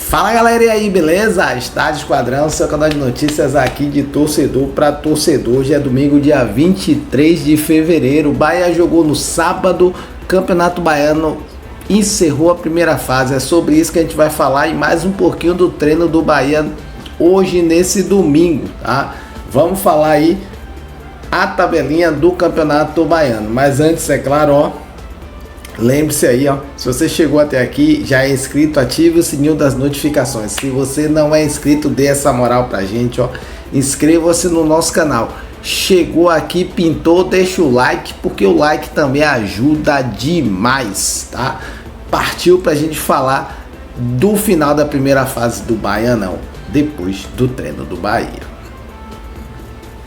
Fala galera, e aí, beleza? Estádio Esquadrão, seu canal de notícias aqui de torcedor para torcedor. Hoje é domingo, dia 23 de fevereiro. O Bahia jogou no sábado, Campeonato Baiano encerrou a primeira fase. É sobre isso que a gente vai falar e mais um pouquinho do treino do Bahia hoje nesse domingo, tá? Vamos falar aí a tabelinha do Campeonato Baiano. Mas antes, é claro, ó, lembre-se aí, ó, se você chegou até aqui, já é inscrito, ative o sininho das notificações. Se você não é inscrito, dê essa moral pra gente, ó. Inscreva-se no nosso canal. Chegou aqui, pintou, deixa o like, porque o like também ajuda demais, tá? Partiu pra gente falar do final da primeira fase do Baianão, depois do treino do Bahia.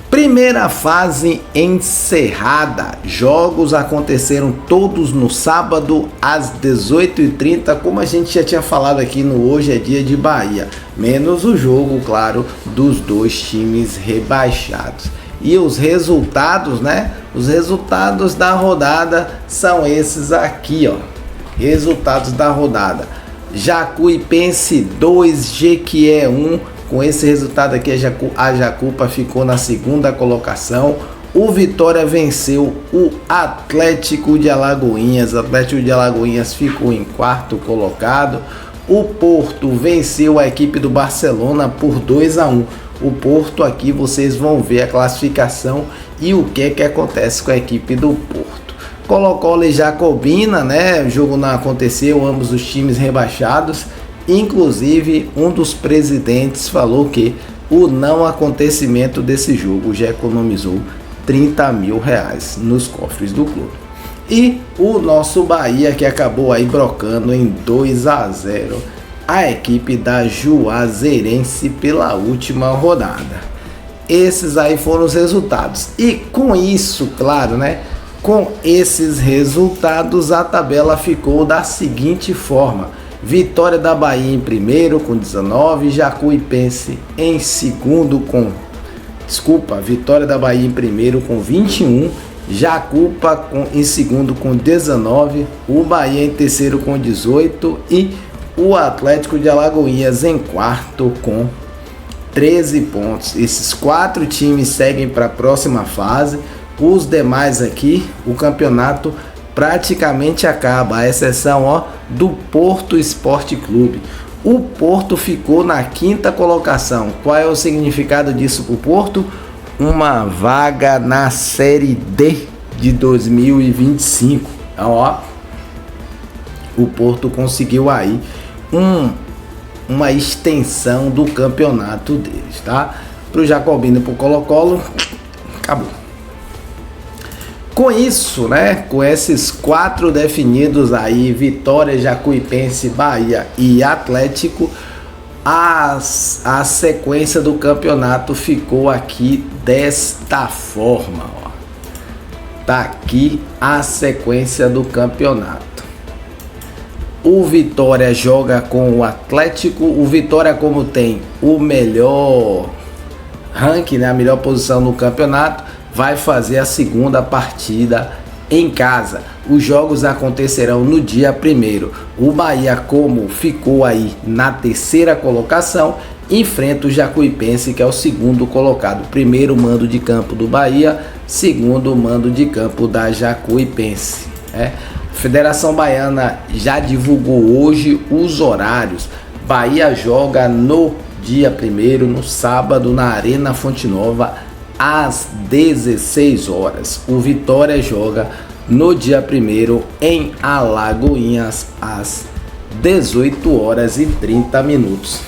Primeira fase encerrada. Jogos aconteceram todos no sábado às 18h30, como a gente já tinha falado aqui no Hoje é Dia de Bahia. Menos o jogo, claro, dos dois times rebaixados. E os resultados, né? Os resultados da rodada são esses aqui, ó. Resultados da rodada. Jacuipense 2, Jequié 1. Com esse resultado aqui, a Jacupa ficou na segunda colocação. O Vitória venceu o Atlético de Alagoinhas. O Atlético de Alagoinhas ficou em quarto colocado. O Porto venceu a equipe do Barcelona por 2-1. O Porto, aqui vocês vão ver a classificação e o que acontece com a equipe do Porto. Colo-Colo e Jacobina, né? O jogo não aconteceu, ambos os times rebaixados. Inclusive, um dos presidentes falou que o não acontecimento desse jogo já economizou R$30 mil nos cofres do clube. E o nosso Bahia, que acabou aí brocando em 2-0 a equipe da Juazeirense pela última rodada. Esses aí foram os resultados. E com isso, claro, né? Com esses resultados, a tabela ficou da seguinte forma: Vitória da Bahia em primeiro com 19, Jacuipense em segundo com... Vitória da Bahia em primeiro com 21, Jacupa em segundo com 19, o Bahia em terceiro com 18 e o Atlético de Alagoinhas em quarto com 13 pontos. Esses quatro times seguem para a próxima fase. Os demais aqui, o campeonato praticamente acaba, a exceção, ó, do Porto Esporte Clube. O Porto ficou na quinta colocação. Qual é o significado disso para o Porto? Uma vaga na Série D de 2025. Então, ó, o Porto conseguiu aí uma extensão do campeonato deles, tá? Para o Jacobino e para o Colo-Colo, acabou. Com isso, né, com esses quatro definidos aí, Vitória, Jacuipense, Bahia e Atlético, a sequência do campeonato ficou aqui desta forma, ó. Tá aqui a sequência do campeonato. O Vitória joga com o Atlético. O Vitória, como tem o melhor ranking, né, a melhor posição no campeonato, vai fazer a segunda partida em casa. Os jogos acontecerão no dia 1º. O Bahia, como ficou aí na terceira colocação, enfrenta o Jacuipense, que é o segundo colocado. Primeiro mando de campo do Bahia, segundo mando de campo da Jacuipense. A Federação Baiana já divulgou hoje os horários. Bahia joga no dia 1º, no sábado, na Arena Fonte Nova, às 16 horas. O Vitória joga no dia 1º em Alagoinhas às 18h30.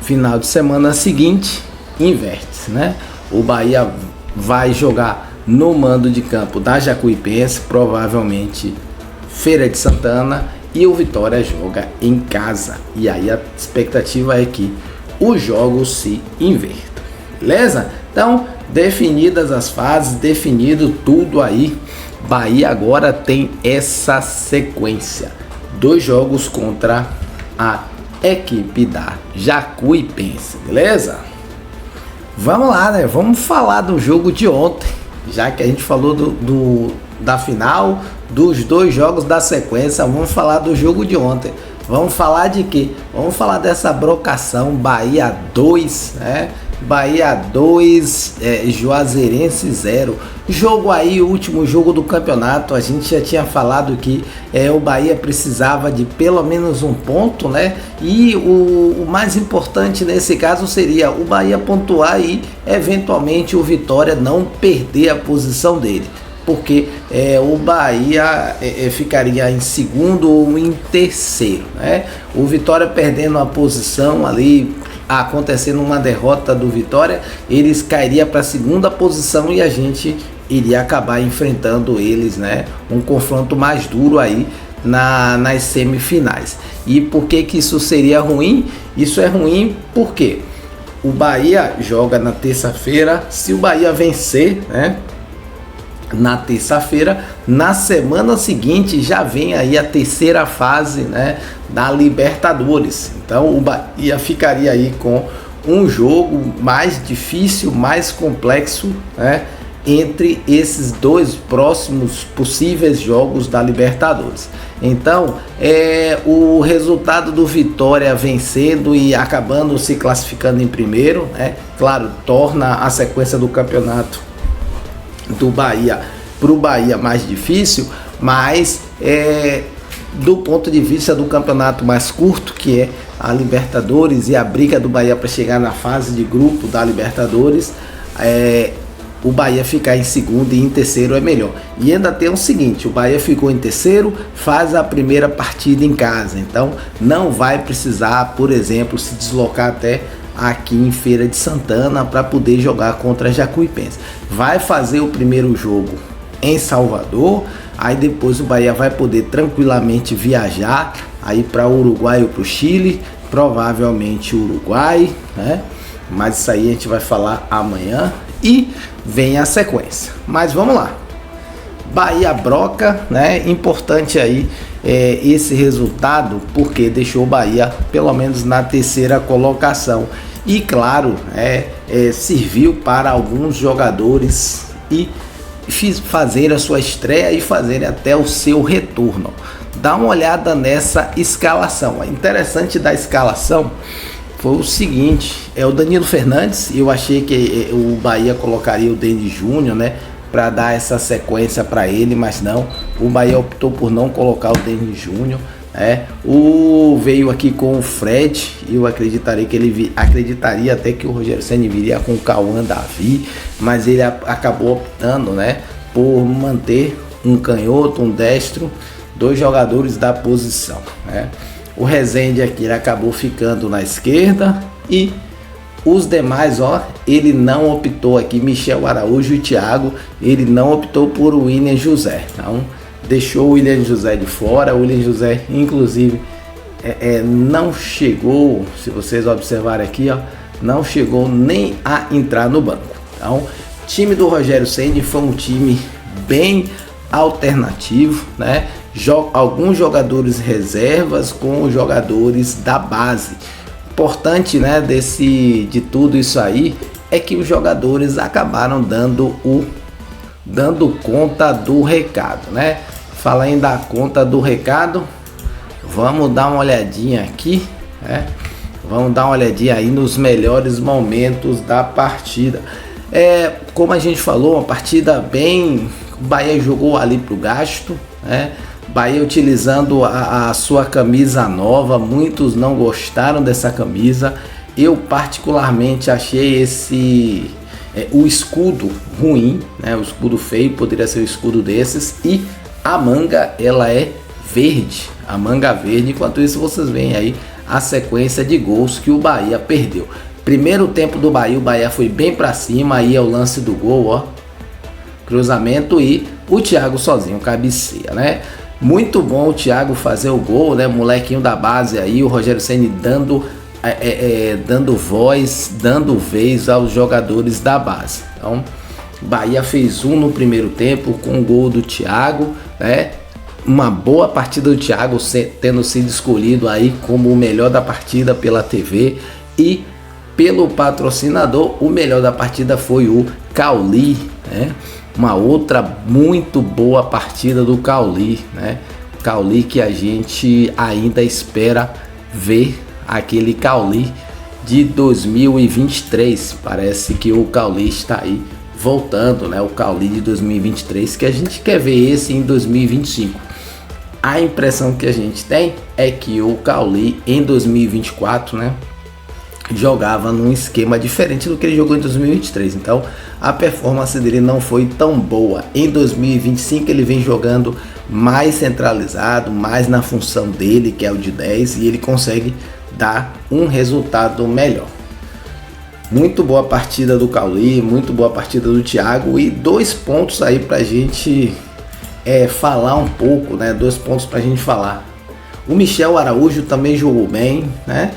Final de semana seguinte, inverte, né? O Bahia vai jogar no mando de campo da Jacuipense, provavelmente Feira de Santana, e o Vitória joga em casa. E aí a expectativa é que os jogos se invertam, beleza? Então, definidas as fases, definido tudo aí, Bahia agora tem essa sequência: 2 jogos contra a equipe da Jacuipense, beleza? Vamos lá, né? Vamos falar do jogo de ontem, já que a gente falou da final, dos 2 jogos da sequência. Vamos falar do jogo de ontem. Vamos falar de quê? Vamos falar dessa brocação, Bahia 2, né? Bahia 2, Juazeirense 0. Jogo aí, o último jogo do campeonato. A gente já tinha falado que o Bahia precisava de pelo menos um ponto, né? E o mais importante nesse caso seria o Bahia pontuar e eventualmente o Vitória não perder a posição dele. Porque o Bahia ficaria em segundo ou em terceiro, né? O Vitória perdendo a posição ali, acontecendo uma derrota do Vitória, eles cairiam para a segunda posição e a gente iria acabar enfrentando eles, né? Um confronto mais duro aí nas semifinais. E por que isso seria ruim? Isso é ruim porque o Bahia joga na terça-feira. Se o Bahia vencer, né, na terça-feira, na semana seguinte já vem aí a terceira fase, né, da Libertadores. Então o Bahia ficaria aí com um jogo mais difícil, mais complexo, né, entre esses 2 próximos possíveis jogos da Libertadores. Então o resultado do Vitória vencendo e acabando se classificando em primeiro, né, claro, torna a sequência do campeonato do Bahia para o Bahia mais difícil, mas do ponto de vista do campeonato mais curto, que é a Libertadores e a briga do Bahia para chegar na fase de grupo da Libertadores, o Bahia ficar em segundo e em terceiro é melhor. E ainda tem o seguinte, o Bahia ficou em terceiro, faz a primeira partida em casa, então não vai precisar, por exemplo, se deslocar até aqui em Feira de Santana para poder jogar contra a Jacuipense. Vai fazer o primeiro jogo em Salvador, aí depois o Bahia vai poder tranquilamente viajar aí para o Uruguai ou para o Chile, provavelmente Uruguai, né? Mas isso aí a gente vai falar amanhã e vem a sequência. Mas vamos lá, Bahia broca, né? Importante aí esse resultado, porque deixou o Bahia pelo menos na terceira colocação e claro, serviu para alguns jogadores e fazer a sua estreia e fazer até o seu retorno. Dá uma olhada nessa escalação. O interessante da escalação foi o seguinte, o Danilo Fernandes. Eu achei que o Bahia colocaria o Denis Júnior, né, para dar essa sequência para ele, mas não, o Bahia optou por não colocar o Denis Júnior. Veio aqui com o Fred. Eu acreditaria que acreditaria até que o Rogério Ceni viria com o Cauã Davi, mas ele acabou optando, né, por manter um canhoto, um destro, 2 jogadores da posição, né? O Rezende aqui ele acabou ficando na esquerda e os demais, ele não optou aqui, Michel Araújo e Thiago, ele não optou por William José. Então deixou o William José de fora. O William José, inclusive, não chegou, se vocês observarem aqui, não chegou nem a entrar no banco. Então, o time do Rogério Ceni foi um time bem alternativo, né? Alguns jogadores reservas com os jogadores da base. Importante, né, de tudo isso aí é que os jogadores acabaram dando conta do recado, né? Fala em dar conta do recado, vamos dar uma olhadinha aqui, né? Vamos dar uma olhadinha aí nos melhores momentos da partida. Como a gente falou, uma partida bem... O Bahia jogou ali pro gasto, né? Bahia utilizando a sua camisa nova. Muitos não gostaram dessa camisa. Eu particularmente achei o escudo ruim, né? O escudo feio, poderia ser o escudo desses. E a manga, ela é verde, a manga verde. Enquanto isso, vocês veem aí a sequência de gols que o Bahia perdeu. Primeiro tempo do Bahia, o Bahia foi bem para cima. Aí é o lance do gol, cruzamento, e o Thiago sozinho cabeceia, né? Muito bom o Thiago fazer o gol, né? Molequinho da base aí, o Rogério Ceni dando voz, dando vez aos jogadores da base. Então, Bahia fez no primeiro tempo com o gol do Thiago, né? Uma boa partida do Thiago, tendo sido escolhido aí como o melhor da partida pela TV e pelo patrocinador. O melhor da partida foi o Cauli, né? uma outra muito boa partida do Cauli, né? Cauli que a gente ainda espera ver aquele Cauli de 2023. Parece que o Cauli está aí voltando, né? O Cauli de 2023, que a gente quer ver esse em 2025. A impressão que a gente tem é que o Cauli em 2024, né, jogava num esquema diferente do que ele jogou em 2023. Então a performance dele não foi tão boa. Em 2025 ele vem jogando mais centralizado, mais na função dele, que é o de 10, e ele consegue dar um resultado melhor. Muito boa partida do Cauli, muito boa partida do Thiago, e 2 pontos aí pra gente falar um pouco, né? 2 pontos pra gente falar. O Michel Araújo também jogou bem, né?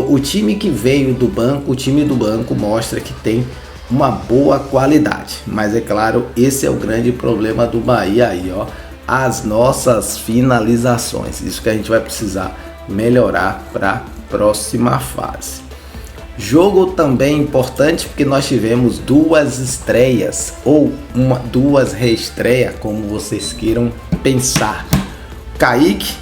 O time que veio do banco, o time do banco mostra que tem uma boa qualidade, mas é claro, esse é o grande problema do Bahia aí, ó, as nossas finalizações. Isso que a gente vai precisar melhorar para próxima fase. Jogo também importante porque nós tivemos 2 estreias ou 2 reestreias, como vocês queiram pensar. Kaique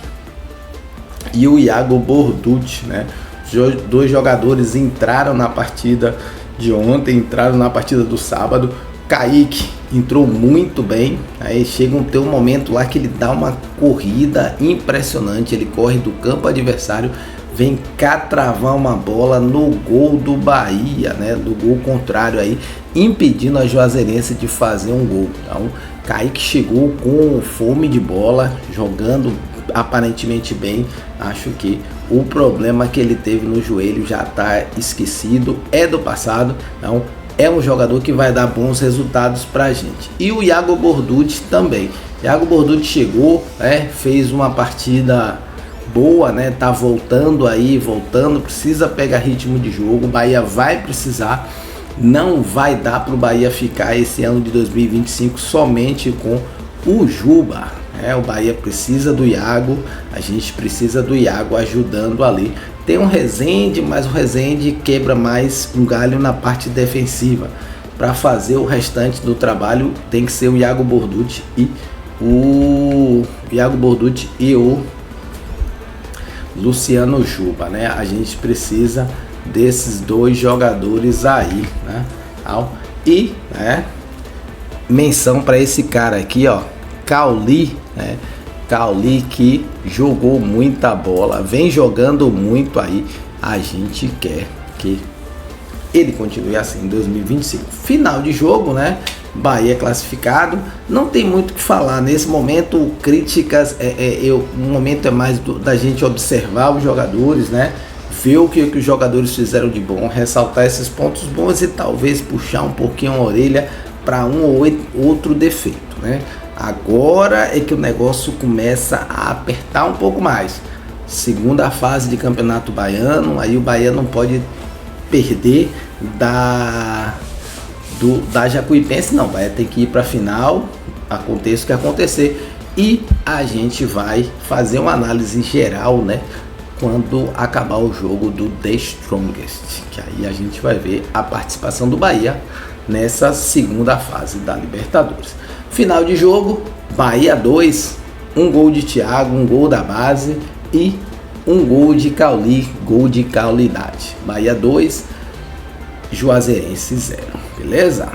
e o Iago Borducci, né? Os 2 jogadores entraram na partida de ontem, entraram na partida do sábado. Kaique entrou muito bem, aí chega um momento lá que ele dá uma corrida impressionante, ele corre do campo adversário, vem cá travar uma bola no gol do Bahia, né, do gol contrário aí, impedindo a Juazeirense de fazer um gol. Então, Kaique chegou com fome de bola, jogando aparentemente bem. Acho que o problema que ele teve no joelho já está esquecido, é do passado. Então, é um jogador que vai dar bons resultados pra gente. E o Iago Borducci também. Iago Borducci chegou, fez uma partida boa, né? Tá voltando, precisa pegar ritmo de jogo. O Bahia vai precisar, não vai dar pro Bahia ficar esse ano de 2025 somente com o Juba. O Bahia precisa do Iago, a gente precisa do Iago ajudando ali. Tem um Rezende, mas o Rezende quebra mais um galho na parte defensiva. Para fazer o restante do trabalho tem que ser o Iago Borducci o Luciano Juba, né? A gente precisa desses 2 jogadores aí, né? E, menção para esse cara aqui, ó, Cauli, né? Cauli que jogou muita bola, vem jogando muito aí. A gente quer que ele continue assim em 2025. Final de jogo, né? Bahia classificado. Não tem muito o que falar nesse momento. Críticas, o momento é mais da gente observar os jogadores, né? Ver o que os jogadores fizeram de bom, ressaltar esses pontos bons e talvez puxar um pouquinho a orelha para um ou outro defeito, né? Agora é que o negócio começa a apertar um pouco mais. Segunda fase de Campeonato Baiano, aí o Bahia não pode perder da Jacuipense, não. O Bahia tem que ir para a final, aconteça o que acontecer. E a gente vai fazer uma análise geral, né, quando acabar o jogo do The Strongest, que aí a gente vai ver a participação do Bahia nessa segunda fase da Libertadores. Final de jogo, Bahia 2, um gol de Thiago, um gol da base e um gol de Cauli, gol de Caulidade. Bahia 2, Juazeirense 0, beleza?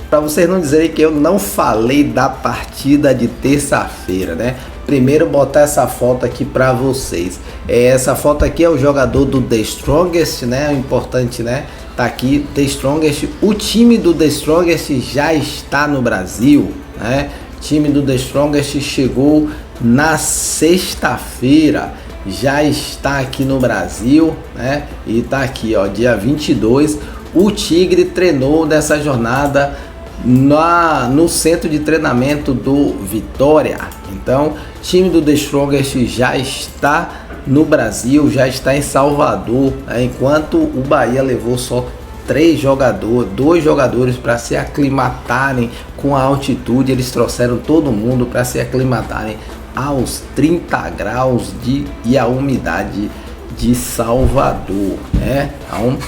Para vocês não dizerem que eu não falei da partida de terça-feira, né? Primeiro botar essa foto aqui para vocês. Essa foto aqui é o jogador do The Strongest, né? O importante, né? Tá aqui, The Strongest. O time do The Strongest já está no Brasil, né? O time do The Strongest chegou na sexta-feira, já está aqui no Brasil, né? E tá aqui, ó, dia 22. O Tigre treinou nessa jornada no centro de treinamento do Vitória. Então, time do The Strongest já está no Brasil, já está em Salvador, né? Enquanto o Bahia levou só 2 jogadores para se aclimatarem com a altitude. Eles trouxeram todo mundo para se aclimatarem aos 30 graus e a umidade de Salvador, né? Então,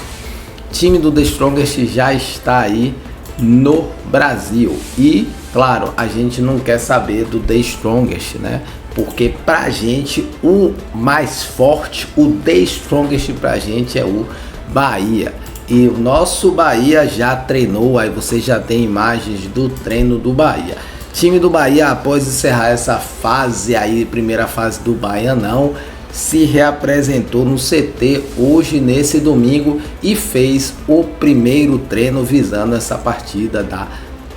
time do The Strongest já está aí no Brasil. E claro, a gente não quer saber do The Strongest, né? Porque pra gente o mais forte, o The Strongest pra gente é o Bahia. E o nosso Bahia já treinou, aí você já tem imagens do treino do Bahia. Time do Bahia, após encerrar essa fase aí, primeira fase do Baianão, se reapresentou no CT hoje, nesse domingo, e fez o primeiro treino visando essa partida da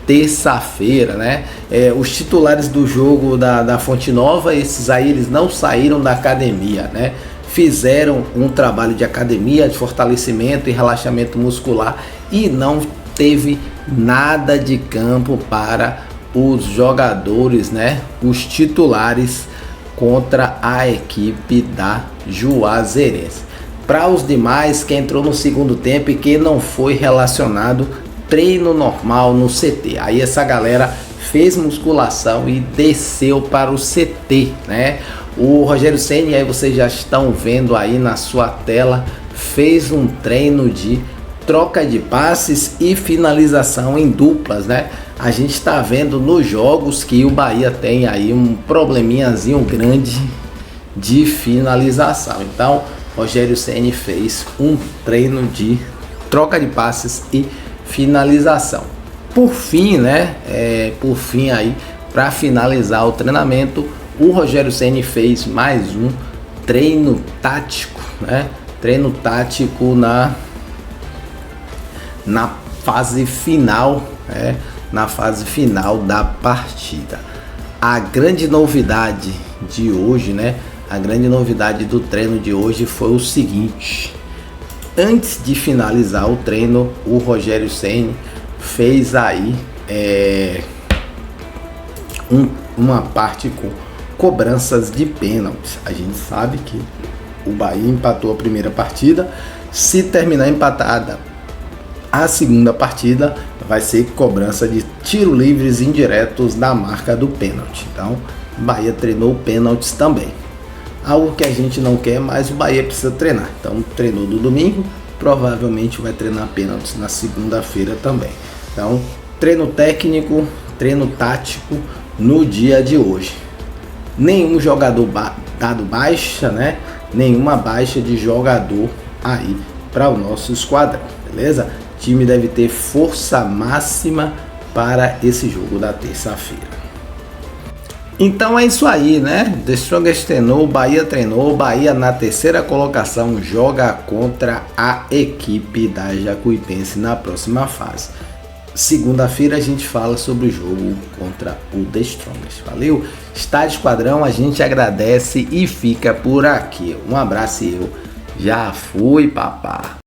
terça-feira, né? Os titulares do jogo da Fonte Nova, esses aí, eles não saíram da academia, né? Fizeram um trabalho de academia, de fortalecimento e relaxamento muscular, e não teve nada de campo para os jogadores, né? Os titulares contra a equipe da Juazeirense. Para os demais, quem entrou no segundo tempo e quem não foi relacionado, treino normal no CT. Aí essa galera fez musculação e desceu para o CT, né? O Rogério Ceni, aí vocês já estão vendo aí na sua tela, fez um treino de troca de passes e finalização em duplas, né? A gente está vendo nos jogos que o Bahia tem aí um probleminhazinho grande de finalização. Então, Rogério Ceni fez um treino de troca de passes e finalização. Por fim, né? Por fim aí, para finalizar o treinamento, o Rogério Ceni fez mais um treino tático, né? Treino tático na fase final, né? Na fase final da partida. A grande novidade de hoje, né? A grande novidade do treino de hoje foi o seguinte: antes de finalizar o treino, o Rogério Ceni fez aí uma parte com cobranças de pênaltis. A gente sabe que o Bahia empatou a primeira partida. Se terminar empatada a segunda partida, vai ser cobrança de tiro livres indiretos da marca do pênalti. Então, o Bahia treinou pênaltis também. Algo que a gente não quer, mas o Bahia precisa treinar. Então, treinou no domingo, provavelmente vai treinar pênaltis na segunda-feira também. Então, treino técnico, treino tático no dia de hoje. Nenhum jogador dado baixa, né? Nenhuma baixa de jogador aí para o nosso esquadrão, beleza? O time deve ter força máxima para esse jogo da terça-feira. Então é isso aí, né? The Strongest treinou, Bahia treinou, Bahia na terceira colocação joga contra a equipe da Jacuipense na próxima fase. Segunda-feira a gente fala sobre o jogo contra o The Strongest. Valeu? Estádio Esquadrão, a gente agradece e fica por aqui. Um abraço e eu já fui, papá.